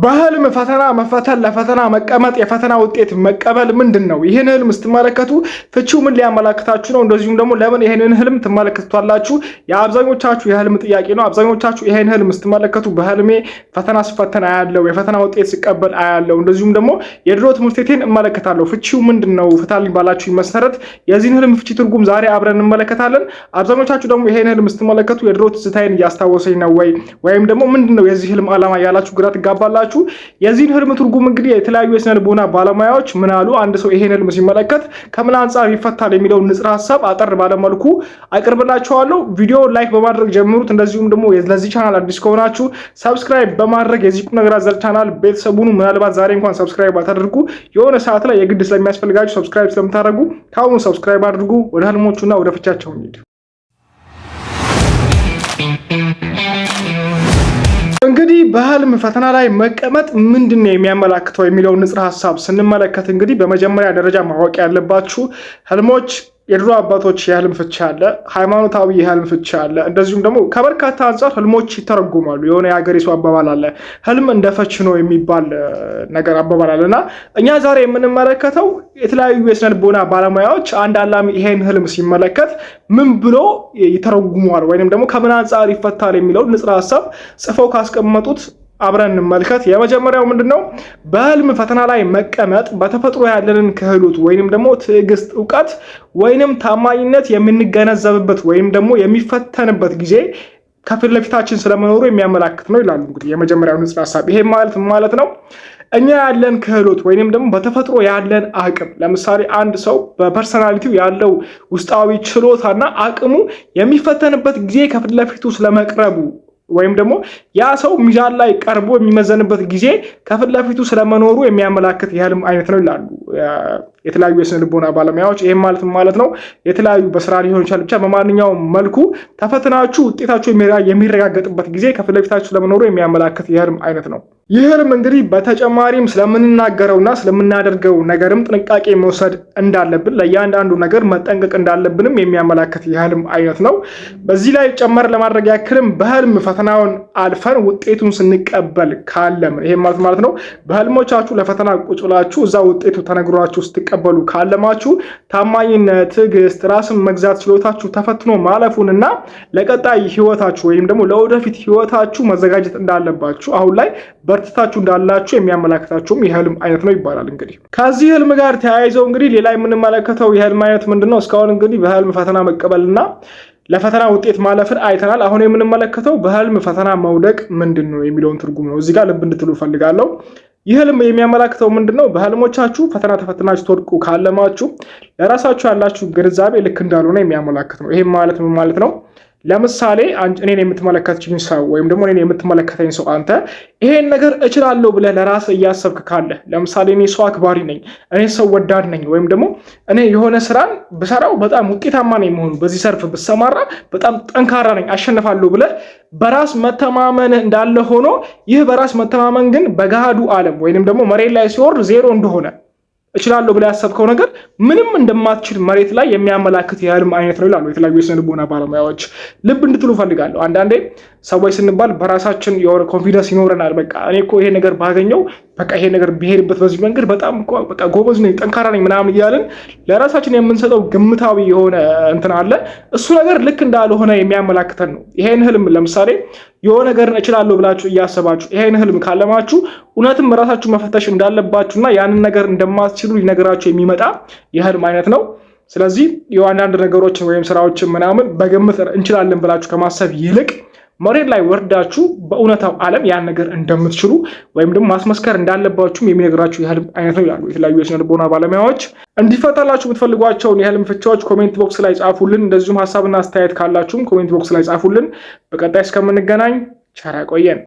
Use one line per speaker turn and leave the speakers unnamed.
በህልም ፈተና መፈተን ለፈተና መቀመጥ የፈተና ውጤት መቀበል ምንድነው? ይሄን ህልም ስትመለከቱ ፍቺው ምን ሊያመላክታችሁ ነው? እንደዚሁም ደግሞ ለምን ይሄንን ህልም ትመለከቱታላችሁ? የአብዛኞቻችሁ የህልም ጥያቄ ነው። አብዛኞቻችሁ ይሄን ህልም ስትመለከቱ በህልሜ ፈተና ስፈተን አያለው፣ የፈተና ውጤት ሲቀበል አያለው፣ እንደዚሁም ደግሞ የድሮ ትምህርቴን እመለከታለሁ። ፍቺው ምንድነው? ፍታልኝ ባላችሁ መሰረት የዚህን ህልም ፍቺ ትርጉም ዛሬ አብረን እንመለከታለን። አብዛኞቻችሁ ደግሞ ይሄን ህልም ስትመለከቱ የድሮ ትዝታዬን እያስታወሰኝ ነው ወይም ደግሞ ምንድነው የዚህ ህልም ዓላማ ያላችሁ ግራ ትጋባላችሁ። የዚህን ህልም ትርጉም እንግዲህ የተለያዩ የስነ ልቦና ባለሙያዎች ምን አሉ፣ አንድ ሰው ይሄን ህልም ሲመለከት ከምን አንፃር ይፈታል የሚለውን ንጽረ ሐሳብ አጠር ባለ መልኩ አቀርብላችኋለሁ። ቪዲዮ ላይክ በማድረግ ጀምሩት። እንደዚሁም ደግሞ ለዚህ ቻናል አዲስ ከሆናችሁ ሰብስክራይብ በማድረግ የዚህ ቁም ነገር አዘል ቻናል ቤተሰቡን ምናልባት ዛሬ እንኳን ሰብስክራይብ አታደርጉ የሆነ ሰዓት ላይ የግድ ስለሚያስፈልጋችሁ ሰብስክራይብ ስለምታደርጉ ካሁኑ ሰብስክራይብ አድርጉ። ወደ ህልሞቹና ወደ ፍቻቸው እንሂድ። እንግዲህ በህልም ፈተና ላይ መቀመጥ ምንድነው የሚያመላክተው የሚለውን ንጽረ ሐሳብ ስንመለከት እንግዲህ በመጀመሪያ ደረጃ ማወቅ ያለባችሁ ህልሞች የድሮ አባቶች የህልም ፍቺ አለ፣ ሃይማኖታዊ የህልም ፍቺ አለ። እንደዚሁም ደግሞ ከበርካታ አንፃር ህልሞች ይተረጉማሉ። የሆነ የሀገሪቱ አባባል አለ፣ ህልም እንደ ፈቺ ነው የሚባል ነገር አባባል አለና እኛ ዛሬ የምንመለከተው የተለያዩ የስነ ልቦና ባለሙያዎች አንድ አላሚ ይሄን ህልም ሲመለከት ምን ብሎ ይተረጉማል ወይንም ደግሞ ከምን አንፃር ይፈታል የሚለው ንጽረ ሐሳብ ጽፈው ካስቀመጡት አብረን እንመልከት። የመጀመሪያው ምንድነው? በህልም ፈተና ላይ መቀመጥ በተፈጥሮ ያለንን ክህሎት ወይንም ደግሞ ትዕግስት፣ ዕውቀት ወይንም ታማኝነት የምንገነዘብበት ወይንም ደግሞ የሚፈተንበት ጊዜ ከፊት ለፊታችን ስለመኖሩ የሚያመላክት ነው ይላሉ። እንግዲህ የመጀመሪያው ንጽረ ሐሳብ ይሄ ማለት ነው እኛ ያለን ክህሎት ወይንም ደግሞ በተፈጥሮ ያለን አቅም፣ ለምሳሌ አንድ ሰው በፐርሰናሊቲው ያለው ውስጣዊ ችሎታና አቅሙ የሚፈተንበት ጊዜ ከፊት ለፊቱ ስለመቅረቡ ወይም ደግሞ ያ ሰው ሚዛን ላይ ቀርቦ የሚመዘንበት ጊዜ ከፊት ለፊቱ ስለመኖሩ የሚያመላክት የህልም አይነት ነው ይላሉ የተለያዩ የስነ ልቦና ባለሙያዎች። ይሄም ማለት ነው የተለያዩ በስራ ሊሆን ይችላል፣ ብቻ በማንኛውም መልኩ ተፈትናችሁ ውጤታችሁ የሚረጋገጥበት ጊዜ ከፊት ለፊታችሁ ስለመኖሩ የሚያመላክት የህልም አይነት ነው። ይህ ህልም እንግዲህ በተጨማሪም ስለምንናገረውና ስለምናደርገው ነገርም ጥንቃቄ መውሰድ እንዳለብን፣ ለእያንዳንዱ ነገር መጠንቀቅ እንዳለብንም የሚያመላክት የህልም አይነት ነው። በዚህ ላይ ጨመር ለማድረግ ያክልም በህልም ፈተናውን አልፈን ውጤቱን ስንቀበል ካለምን፣ ይሄ ማለት ነው በህልሞቻችሁ ለፈተና ቁጭ ብላችሁ እዛ ውጤቱ ተነግሯችሁ ስትቀበሉ ካለማችሁ ታማኝነት፣ ትዕግስት፣ ራስን መግዛት ችሎታችሁ ተፈትኖ ማለፉንና ለቀጣይ ህይወታችሁ ወይም ደግሞ ለወደፊት ህይወታችሁ መዘጋጀት እንዳለባችሁ አሁን ላይ በርትታችሁ እንዳላችሁ የሚያመላክታችሁም የህልም አይነት ነው ይባላል። እንግዲህ ከዚህ ህልም ጋር ተያይዘው እንግዲህ ሌላ የምንመለከተው የህልም አይነት ምንድነው? እስካሁን እንግዲህ በህልም ፈተና መቀበልና ለፈተና ውጤት ማለፍን አይተናል። አሁን የምንመለከተው በህልም ፈተና መውደቅ ምንድነው የሚለውን ትርጉም ነው። እዚህ ጋር ልብ እንድትሉ ፈልጋለሁ። ይህ ህልም የሚያመላክተው ምንድነው? በህልሞቻችሁ ፈተና ተፈትናችሁ ትወድቁ ካለማችሁ ለራሳችሁ ያላችሁ ግንዛቤ ልክ እንዳልሆነ የሚያመላክት ነው። ይሄ ማለት ምን ማለት ነው? ለምሳሌ እኔን የምትመለከተኝ ሰው ወይም ደግሞ እኔን የምትመለከተኝ ሰው አንተ ይሄን ነገር እችላለሁ ብለህ ለራስህ እያሰብክ ካለ፣ ለምሳሌ እኔ ሰው አክባሪ ነኝ፣ እኔ ሰው ወዳድ ነኝ፣ ወይም ደግሞ እኔ የሆነ ስራን ብሰራው በጣም ውጤታማ ነኝ መሆኑ፣ በዚህ ሰርፍ ብሰማራ በጣም ጠንካራ ነኝ፣ አሸንፋለሁ ብለህ በራስ መተማመን እንዳለ ሆኖ ይህ በራስ መተማመን ግን በገሃዱ ዓለም ወይንም ደግሞ መሬት ላይ ሲወርድ ዜሮ እንደሆነ እችላለሁ ብለህ ያሰብከው ነገር ምንም እንደማትችል መሬት ላይ የሚያመላክት የህልም አይነት ነው ይላሉ የተለያዩ የስነ ልቦና ባለሙያዎች። ልብ እንድትሉ ፈልጋለሁ። አንዳንዴ ሰዎች ስንባል በራሳችን የሆነ ኮንፊደንስ ይኖረናል። በቃ እኔ እኮ ይሄ ነገር ባገኘው በቃ ይሄ ነገር ቢሄድበት በዚህ መንገድ በጣም በቃ ጎበዝ ነኝ፣ ጠንካራ ነኝ ምናምን እያልን ለራሳችን የምንሰጠው ግምታዊ የሆነ እንትን አለ። እሱ ነገር ልክ እንዳልሆነ የሚያመላክተን ነው። ይሄን ህልም ለምሳሌ የሆነ ነገር እችላለሁ ብላችሁ እያሰባችሁ ይሄን ህልም ካለማችሁ እውነትም ራሳችሁ መፈተሽ እንዳለባችሁና ያንን ነገር እንደማትችሉ ሊነግራችሁ የሚመጣ የህልም አይነት ነው። ስለዚህ የአንዳንድ ነገሮችን ወይም ስራዎችን ምናምን በግምት እንችላለን ብላችሁ ከማሰብ ይልቅ መሬት ላይ ወርዳችሁ በእውነታው ዓለም ያን ነገር እንደምትችሉ ወይም ደግሞ ማስመስከር እንዳለባችሁም የሚነግራችሁ የህልም አይነት ነው ይላሉ የተለያዩ የስነ ልቦና ባለሙያዎች። እንዲፈታላችሁ የምትፈልጓቸውን የህልም ፍቺዎች ኮሜንት ቦክስ ላይ ጻፉልን። እንደዚሁም ሀሳብና አስተያየት ካላችሁም ኮሜንት ቦክስ ላይ ጻፉልን። በቀጣይ እስከምንገናኝ ቸር ያቆየን።